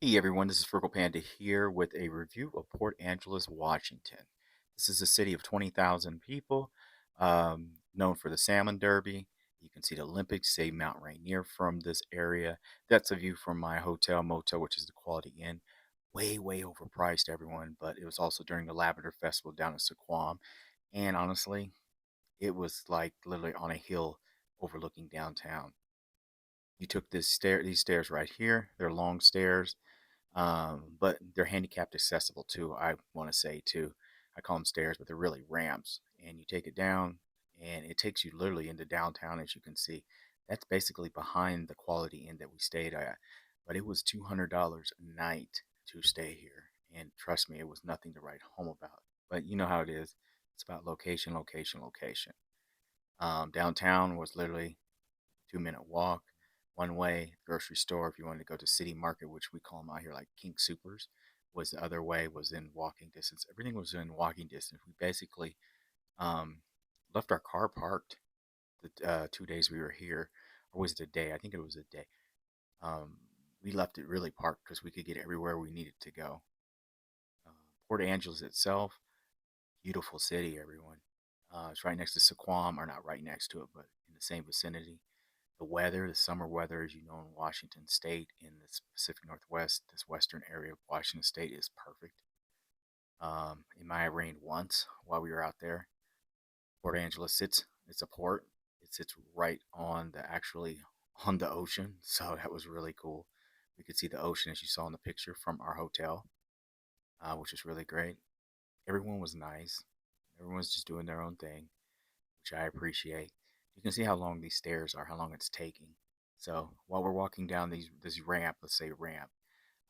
Hey everyone, this is Frugal Panda here with a review of Port Angeles, Washington. This is a city of 20,000 people, known for the Salmon Derby. You can see the Olympics, say Mount Rainier from this area. That's a view from my hotel motel, which is the Quality Inn. Way overpriced, everyone, but it was also during the Lavender Festival down in Sequam. And honestly, it was like literally on a hill overlooking downtown. You took these stairs right here. They're long stairs, but they're handicapped accessible too. I want to say too. I call them stairs, but they're really ramps. And you take it down, and it takes you literally into downtown, as you can see. That's basically behind the Quality Inn that we stayed at. But it was $200 a night to stay here, and trust me, it was nothing to write home about. But you know how it is. It's about location, location, location. Downtown was literally 2-minute walk one way. Grocery store, if you wanted to go to City Market, which we call them out here like King Supers, was the other way, was in walking distance. Everything was in walking distance. We basically um, left our car parked the 2 days we were here. Or was it a day? I think it was a day. um, we left it really parked because we could get everywhere we needed to go. uh, Port Angeles itself, beautiful city, everyone. It's right next to Sequam, or not right next to it, but in the same vicinity. The weather, the summer weather, as you know, in Washington State, in the Pacific Northwest, this western area of Washington State is perfect. It might have rained once while we were out there. Port Angeles it's a port. It sits right on the actually on the ocean, so that was really cool. We could see the ocean as you saw in the picture from our hotel, which was really great. Everyone was nice. Everyone's just doing their own thing, which I appreciate. You can see how long these stairs are, how long it's taking. So while we're walking down this ramp, let's say ramp,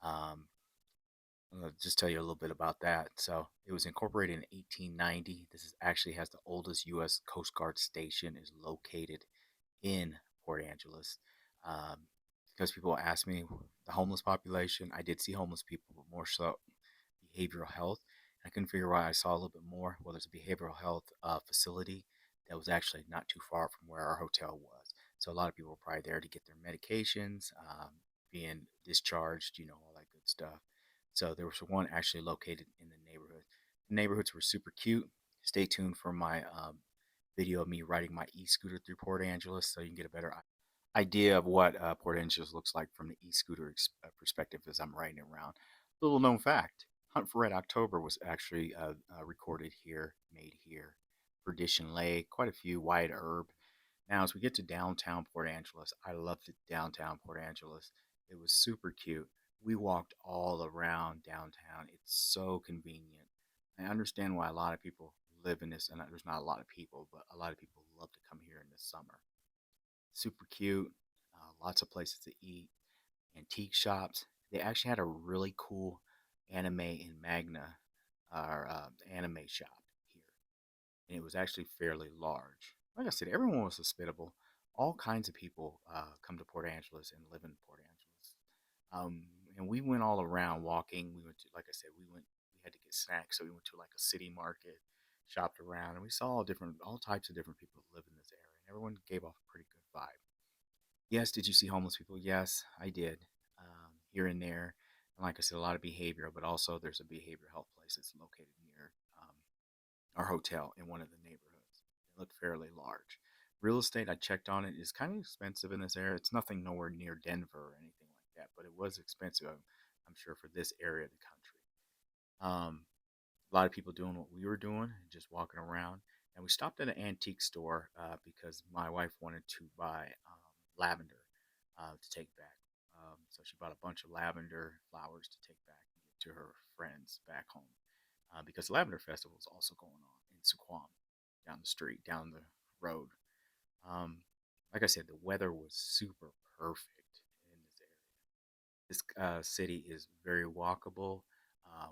um, I'll just tell you a little bit about that. So it was incorporated in 1890. This is actually has the oldest U.S. Coast Guard station is located in Port Angeles. Um, because people ask me the homeless population, I did see homeless people, but more so behavioral health. I couldn't figure why I saw a little bit more. Well, there's a behavioral health facility that was actually not too far from where our hotel was. So a lot of people were probably there to get their medications, being discharged, all that good stuff. So there was one actually located in the neighborhood. The neighborhoods were super cute. Stay tuned for my video of me riding my e-scooter through Port Angeles so you can get a better idea of what Port Angeles looks like from the e-scooter perspective as I'm riding around. Little known fact: Hunt for Red October was actually recorded here, made here. Perdition Lake, quite a few, Wide Herb. Now, as we get to downtown Port Angeles, I loved it downtown Port Angeles. It was super cute. We walked all around downtown. It's so convenient. I understand why a lot of people live in this, and there's not a lot of people, but a lot of people love to come here in the summer. Super cute, lots of places to eat, antique shops. They actually had a really cool anime in Magna, our anime shop here, and it was actually fairly large. Like I said, everyone was hospitable. All kinds of people come to Port Angeles and live in Port Angeles. Um, and we went all around walking. We went to, like I said, we had to get snacks, so we went to like a city market, shopped around, and we saw all types of different people that live in this area, and everyone gave off a pretty good vibe. Yes, did you see homeless people? Yes, I did. Here and there. And like I said, a lot of behavioral, but also there's a behavioral health place that's located near our hotel in one of the neighborhoods. It looked fairly large. Real estate, I checked on it, is kind of expensive in this area. It's nothing nowhere near Denver or anything like that, but it was expensive, I'm sure, for this area of the country. A lot of people doing what we were doing, just walking around. And we stopped at an antique store because my wife wanted to buy lavender to take back. So she bought a bunch of lavender flowers to take back and give to her friends back home because the Lavender Festival is also going on in Suquam, down the street, down the road. Um, like I said, the weather was super perfect in this area. This city is very walkable.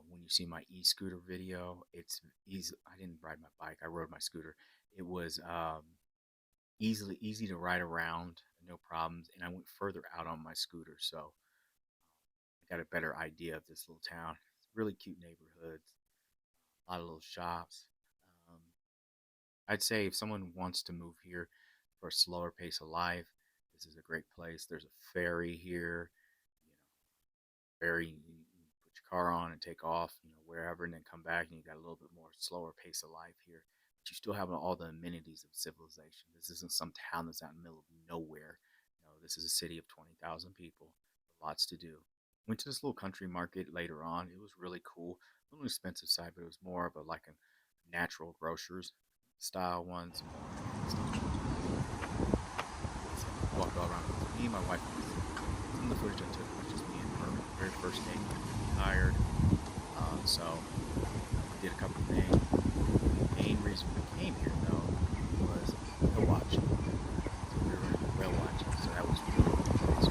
When you see my e-scooter video, it's easy. I didn't ride my bike; I rode my scooter. It was easy to ride around, no problems. And I went further out on my scooter, so I got a better idea of this little town. Really cute neighborhoods, a lot of little shops. Um, I'd say if someone wants to move here for a slower pace of life, this is a great place. There's a ferry here, you know, ferry. You put your car on and take off, wherever, and then come back, and you got a little bit more slower pace of life here. But you still have all the amenities of civilization. This isn't some town that's out in the middle of nowhere. This is a city of 20,000 people, lots to do. Went to this little country market later on. It was really cool. A little expensive side, but it was more of a like a natural grocers style one. Some organic stuff. Walked all around. Me and my wife. Some of the footage I took was just me and her. Very first day, we were tired. So we did a couple of things. The main reason we came here though was whale watching. So we were going to go whale watching. So that was really cool. So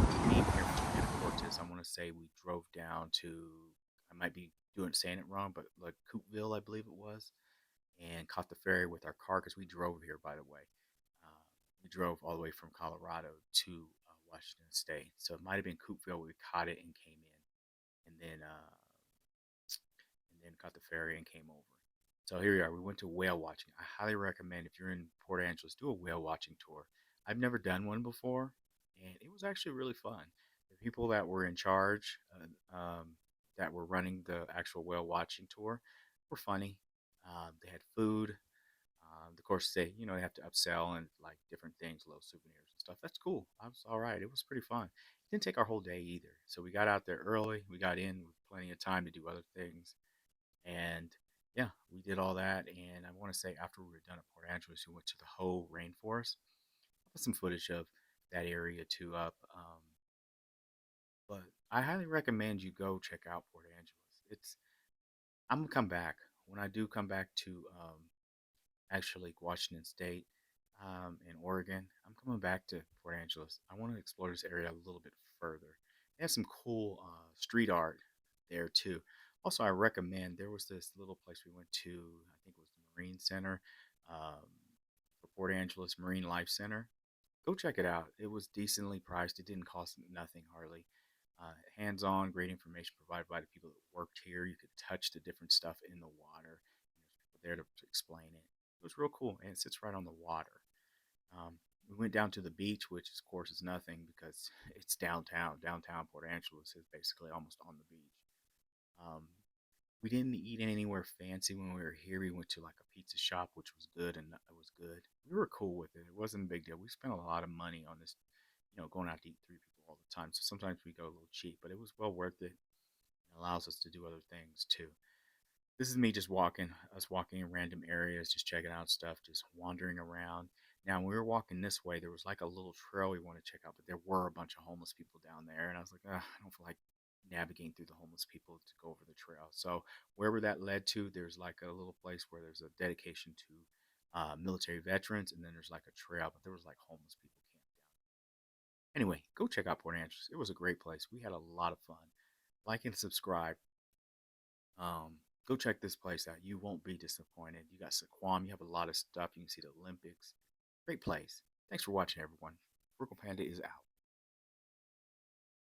we came here from Anacortes. I want to say we drove down to. I might be saying it wrong, but like Coopville, I believe it was, and caught the ferry with our car because we drove here, by the way. Uh, we drove all the way from Colorado to Washington State. So it might have been Coopville. We caught it and came in, and then caught the ferry and came over. So here we are. We went to whale watching. I highly recommend if you're in Port Angeles, do a whale watching tour. I've never done one before, and it was actually really fun. The people that were in charge, that were running the actual whale watching tour, were funny. They had food. Of course, they have to upsell and like different things, little souvenirs and stuff. That's cool. I was all right. It was pretty fun. It didn't take our whole day either. So we got out there early. We got in with plenty of time to do other things. And yeah, we did all that. And I want to say after we were done at Port Angeles, we went to the whole rainforest. I put some footage of that area too up. But I highly recommend you go check out Port Angeles. I'm gonna come back when I do come back to actually Washington State and Oregon. I'm coming back to Port Angeles. I want to explore this area a little bit further. They have some cool street art there too. Also, I recommend there was this little place we went to. I think it was the Marine Center um, for Port Angeles Marine Life Center. Go check it out. It was decently priced. It didn't cost nothing hardly. Hands-on, great information provided by the people that worked here. You could touch the different stuff in the water. There's people there to explain it. It was real cool, and it sits right on the water. We went down to the beach, which of course is nothing because it's downtown. Downtown Port Angeles is basically almost on the beach. Um, we didn't eat anywhere fancy when we were here. We went to like a pizza shop, which was good, and it was good. We were cool with it. It wasn't a big deal. We spent a lot of money on this, going out to eat three people all the time. So sometimes we go a little cheap, but it was well worth it. It allows us to do other things too. This is me just us walking in random areas, just checking out stuff, just wandering around. Now, when we were walking this way, there was like a little trail we wanted to check out, but there were a bunch of homeless people down there, and I was like, I don't feel like navigating through the homeless people to go over the trail. So wherever that led to, there's like a little place where there's a dedication to military veterans, and then there's like a trail, but there was like homeless people camped down. Anyway, go check out Port Angeles. It was a great place. We had a lot of fun. Like and subscribe. Go check this place out. You won't be disappointed. You got Saquam. You have a lot of stuff. You can see the Olympics. Great place. Thanks for watching, everyone. Frugal Panda is out.